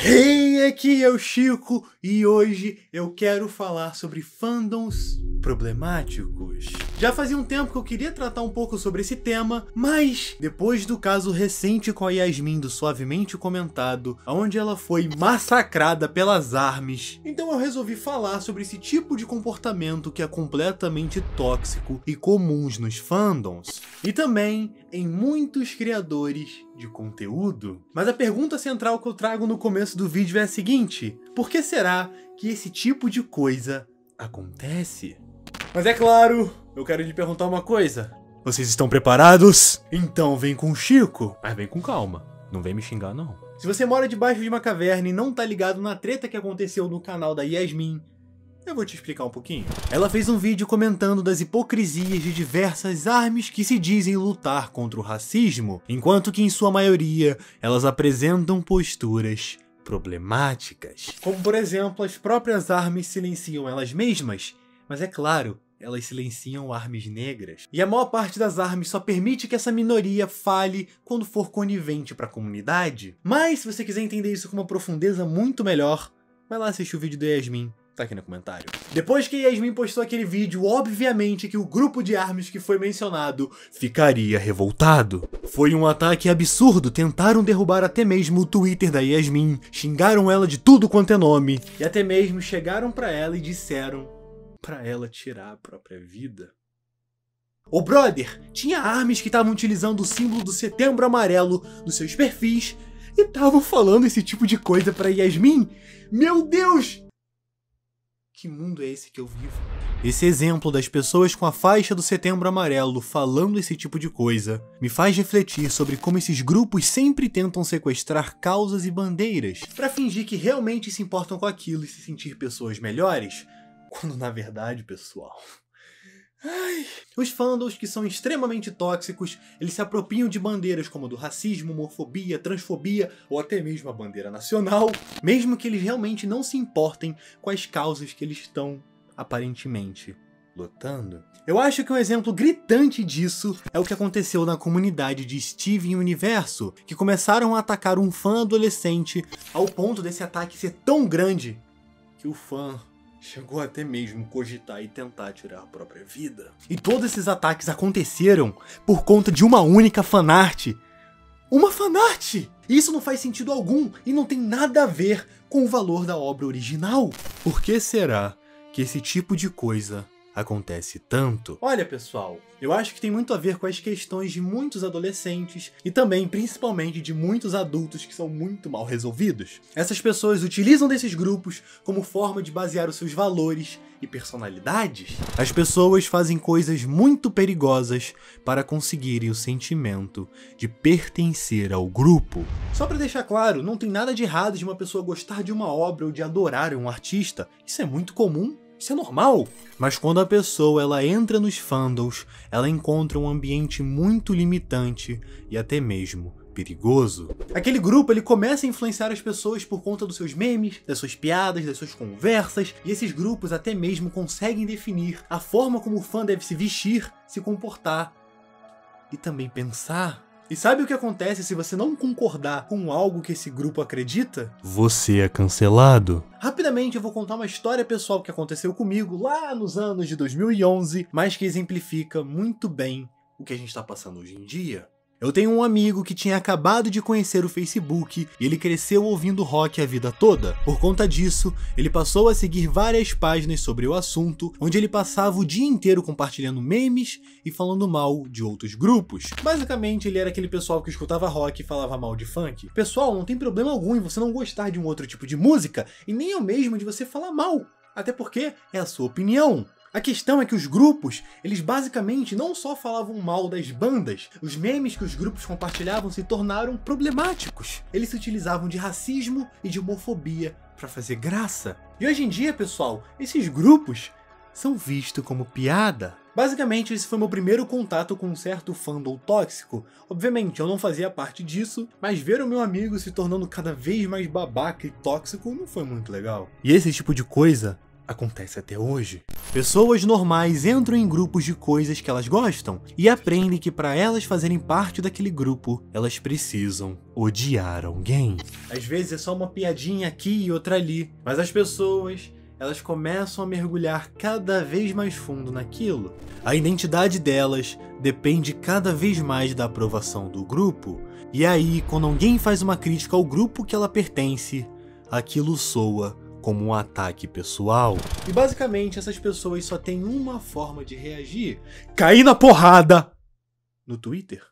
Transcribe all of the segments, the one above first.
Hey, aqui é o Chico e hoje eu quero falar sobre fandoms problemáticos. Já fazia um tempo que eu queria tratar um pouco sobre esse tema, mas depois do caso recente com a Yasmin do Suavemente Comentado, onde ela foi massacrada pelas ARMYs, então eu resolvi falar sobre esse tipo de comportamento que é completamente tóxico e comuns nos fandoms, e também em muitos criadores de conteúdo. Mas a pergunta central que eu trago no começo do vídeo é a seguinte: por que será que esse tipo de coisa acontece? Mas é claro, eu quero lhe perguntar uma coisa. Vocês estão preparados? Então vem com o Chico. Mas vem com calma, não vem me xingar não. Se você mora debaixo de uma caverna e não tá ligado na treta que aconteceu no canal da Yasmin, eu vou te explicar um pouquinho. Ela fez um vídeo comentando das hipocrisias de diversas ARMYs que se dizem lutar contra o racismo, enquanto que em sua maioria elas apresentam posturas problemáticas. Como por exemplo, as próprias ARMYs silenciam elas mesmas, mas é claro, elas silenciam ARMYs negras. E a maior parte das ARMYs só permite que essa minoria fale quando for conivente para a comunidade. Mas se você quiser entender isso com uma profundeza muito melhor, vai lá assistir o vídeo da Yasmin. Tá aqui no comentário. Depois que a Yasmin postou aquele vídeo, obviamente que o grupo de ARMYs que foi mencionado ficaria revoltado. Foi um ataque absurdo, tentaram derrubar até mesmo o Twitter da Yasmin, xingaram ela de tudo quanto é nome, e até mesmo chegaram pra ela e disseram pra ela tirar a própria vida. Ô brother, tinha ARMYs que estavam utilizando o símbolo do Setembro Amarelo nos seus perfis e estavam falando esse tipo de coisa pra Yasmin? Meu Deus! Que mundo é esse que eu vivo? Esse exemplo das pessoas com a faixa do Setembro Amarelo falando esse tipo de coisa me faz refletir sobre como esses grupos sempre tentam sequestrar causas e bandeiras pra fingir que realmente se importam com aquilo e se sentir pessoas melhores, quando na verdade, pessoal... Os fandoms, que são extremamente tóxicos, eles se apropriam de bandeiras como a do racismo, homofobia, transfobia ou até mesmo a bandeira nacional, mesmo que eles realmente não se importem com as causas que eles estão, aparentemente, lutando. Eu acho que um exemplo gritante disso é o que aconteceu na comunidade de Steven Universo, que começaram a atacar um fã adolescente ao ponto desse ataque ser tão grande que o fã chegou até mesmo cogitar e tentar tirar a própria vida. E todos esses ataques aconteceram por conta de uma única fanart. Uma fanart! Isso não faz sentido algum e não tem nada a ver com o valor da obra original. Por que será que esse tipo de coisa acontece tanto? Olha pessoal, eu acho que tem muito a ver com as questões de muitos adolescentes e também, principalmente, de muitos adultos que são muito mal resolvidos. Essas pessoas utilizam desses grupos como forma de basear os seus valores e personalidades. As pessoas fazem coisas muito perigosas para conseguirem o sentimento de pertencer ao grupo. Só para deixar claro, não tem nada de errado de uma pessoa gostar de uma obra ou de adorar um artista. Isso é muito comum. Isso é normal. Mas quando a pessoa ela entra nos fandoms, ela encontra um ambiente muito limitante e até mesmo perigoso. Aquele grupo ele começa a influenciar as pessoas por conta dos seus memes, das suas piadas, das suas conversas, e esses grupos até mesmo conseguem definir a forma como o fã deve se vestir, se comportar e também pensar. E sabe o que acontece se você não concordar com algo que esse grupo acredita? Você é cancelado. Rapidamente eu vou contar uma história pessoal que aconteceu comigo lá nos anos de 2011, mas que exemplifica muito bem o que a gente está passando hoje em dia. Eu tenho um amigo que tinha acabado de conhecer o Facebook e ele cresceu ouvindo rock a vida toda. Por conta disso, ele passou a seguir várias páginas sobre o assunto, onde ele passava o dia inteiro compartilhando memes e falando mal de outros grupos. Basicamente, ele era aquele pessoal que escutava rock e falava mal de funk. Pessoal, não tem problema algum em você não gostar de um outro tipo de música, e nem o mesmo de você falar mal, até porque é a sua opinião. A questão é que os grupos, eles basicamente não só falavam mal das bandas, os memes que os grupos compartilhavam se tornaram problemáticos. Eles se utilizavam de racismo e de homofobia para fazer graça. E hoje em dia, pessoal, esses grupos são vistos como piada. Basicamente, esse foi meu primeiro contato com um certo fandom tóxico. Obviamente, eu não fazia parte disso, mas ver o meu amigo se tornando cada vez mais babaca e tóxico não foi muito legal. E esse tipo de coisa acontece até hoje. Pessoas normais entram em grupos de coisas que elas gostam e aprendem que para elas fazerem parte daquele grupo, elas precisam odiar alguém. Às vezes é só uma piadinha aqui e outra ali, mas as pessoas, elas começam a mergulhar cada vez mais fundo naquilo. A identidade delas depende cada vez mais da aprovação do grupo, e aí, quando alguém faz uma crítica ao grupo que ela pertence, aquilo soa como um ataque pessoal. E basicamente essas pessoas só têm uma forma de reagir: cair na porrada no Twitter.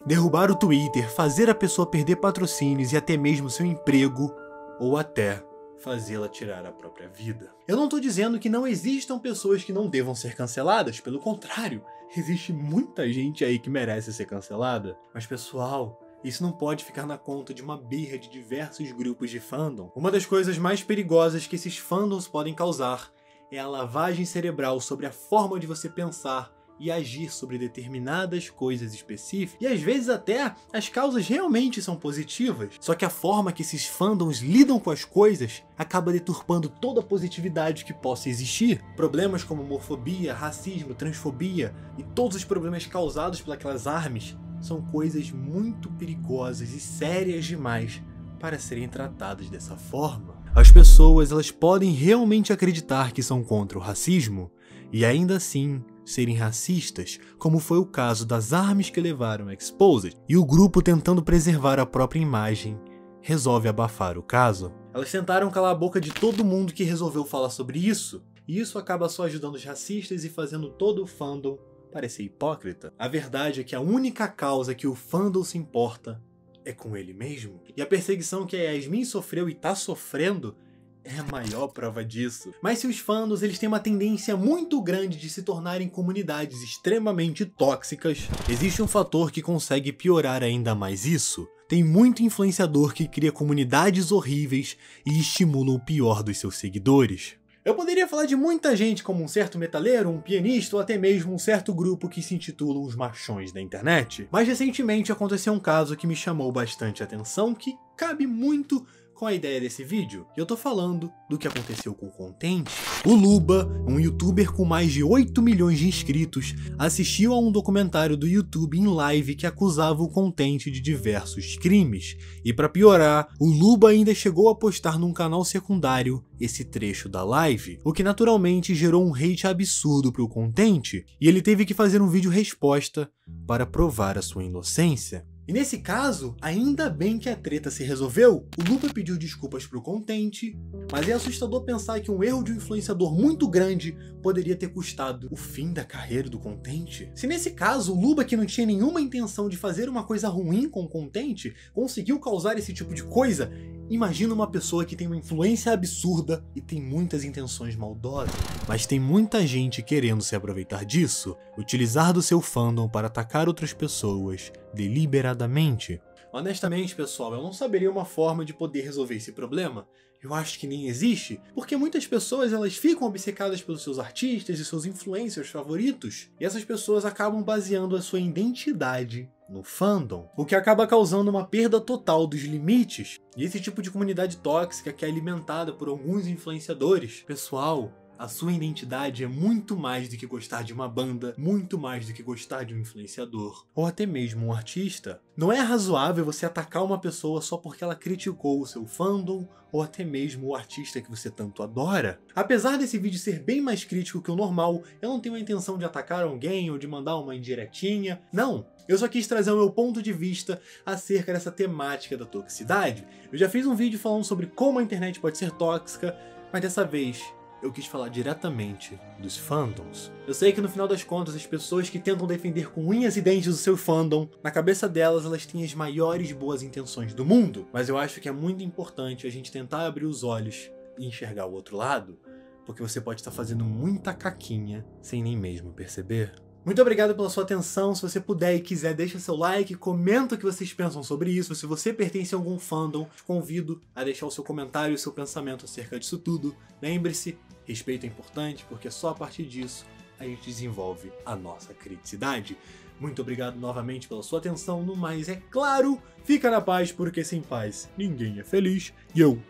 Derrubar o Twitter, fazer a pessoa perder patrocínios e até mesmo seu emprego, ou até fazê-la tirar a própria vida. Eu não tô dizendo que não existam pessoas que não devam ser canceladas, pelo contrário, existe muita gente aí que merece ser cancelada. Mas pessoal, isso não pode ficar na conta de uma birra de diversos grupos de fandom. Uma das coisas mais perigosas que esses fandoms podem causar é a lavagem cerebral sobre a forma de você pensar e agir sobre determinadas coisas específicas, e às vezes até as causas realmente são positivas, só que a forma que esses fandoms lidam com as coisas acaba deturpando toda a positividade que possa existir. Problemas como homofobia, racismo, transfobia e todos os problemas causados pelas ARMYs são coisas muito perigosas e sérias demais para serem tratadas dessa forma. As pessoas, elas podem realmente acreditar que são contra o racismo e ainda assim serem racistas, como foi o caso das ARMYs que levaram a Exposed, e o grupo, tentando preservar a própria imagem, resolve abafar o caso. Elas tentaram calar a boca de todo mundo que resolveu falar sobre isso, e isso acaba só ajudando os racistas e fazendo todo o fandom parecer hipócrita. A verdade é que a única causa que o fandom se importa é com ele mesmo, e a perseguição que a Yasmin sofreu e tá sofrendo é a maior prova disso. Mas se os fandoms, eles têm uma tendência muito grande de se tornarem comunidades extremamente tóxicas, existe um fator que consegue piorar ainda mais isso. Tem muito influenciador que cria comunidades horríveis e estimula o pior dos seus seguidores. Eu poderia falar de muita gente como um certo metaleiro, um pianista ou até mesmo um certo grupo que se intitula os machões da internet. Mas recentemente aconteceu um caso que me chamou bastante atenção, que cabe muito com a ideia desse vídeo. Eu tô falando do que aconteceu com o Contente. O Luba, um youtuber com mais de 8 milhões de inscritos, assistiu a um documentário do YouTube em live que acusava o Contente de diversos crimes. E para piorar, o Luba ainda chegou a postar num canal secundário esse trecho da live, o que naturalmente gerou um hate absurdo pro Contente, e ele teve que fazer um vídeo resposta para provar a sua inocência. E nesse caso, ainda bem que a treta se resolveu, o Luba pediu desculpas pro Contente, mas é assustador pensar que um erro de um influenciador muito grande poderia ter custado o fim da carreira do Contente. Se nesse caso, o Luba, que não tinha nenhuma intenção de fazer uma coisa ruim com o Contente, conseguiu causar esse tipo de coisa, imagina uma pessoa que tem uma influência absurda e tem muitas intenções maldosas. Mas tem muita gente querendo se aproveitar disso, utilizar do seu fandom para atacar outras pessoas deliberadamente. Honestamente, pessoal, eu não saberia uma forma de poder resolver esse problema. Eu acho que nem existe, porque muitas pessoas, elas ficam obcecadas pelos seus artistas e seus influencers favoritos, e essas pessoas acabam baseando a sua identidade no fandom, o que acaba causando uma perda total dos limites. E esse tipo de comunidade tóxica que é alimentada por alguns influenciadores, pessoal, a sua identidade é muito mais do que gostar de uma banda, muito mais do que gostar de um influenciador, ou até mesmo um artista. Não é razoável você atacar uma pessoa só porque ela criticou o seu fandom, ou até mesmo o artista que você tanto adora. Apesar desse vídeo ser bem mais crítico que o normal, eu não tenho a intenção de atacar alguém ou de mandar uma indiretinha, não. Eu só quis trazer o meu ponto de vista acerca dessa temática da toxicidade. Eu já fiz um vídeo falando sobre como a internet pode ser tóxica, mas dessa vez eu quis falar diretamente dos fandoms. Eu sei que no final das contas, as pessoas que tentam defender com unhas e dentes o seu fandom, na cabeça delas elas têm as maiores boas intenções do mundo, mas eu acho que é muito importante a gente tentar abrir os olhos e enxergar o outro lado, porque você pode estar fazendo muita caquinha sem nem mesmo perceber. Muito obrigado pela sua atenção. Se você puder e quiser, deixa seu like, comenta o que vocês pensam sobre isso. Se você pertence a algum fandom, convido a deixar o seu comentário e o seu pensamento acerca disso tudo. Lembre-se, respeito é importante, porque só a partir disso a gente desenvolve a nossa criticidade. Muito obrigado novamente pela sua atenção. No mais, é claro, fica na paz, porque sem paz ninguém é feliz. E eu